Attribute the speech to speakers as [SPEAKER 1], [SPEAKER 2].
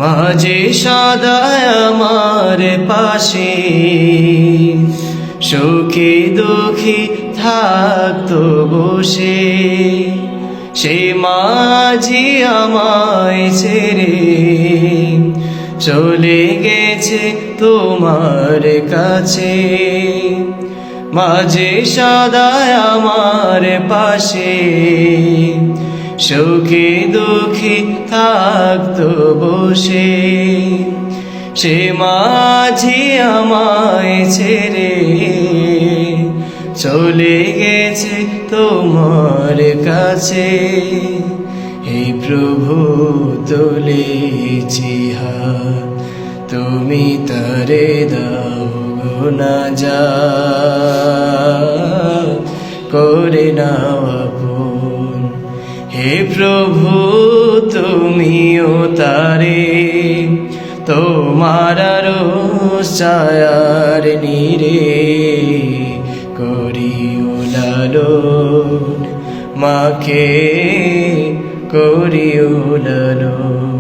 [SPEAKER 1] মাঝে সদায় আমার পাশে, সুখী দুঃখী থাকতো বসে। সে মাঝি আমায় ছেড়ে চলে গেছে তোমার কাছে। মাঝে সদায় আমার পাশে, সুখী দুঃখী থাকতো বসে। সে মাঝি আমায় ছেড়ে চলে গেছে তোমার কাছে। হে প্রভু তুলেছি হাত, তুমি তারে দাও গো নাজাত, করে নাও আপন। হে প্রভু তুমিও তারে তোমার ছায়ার নীরে করিও লালন, মাকে করিও লালন।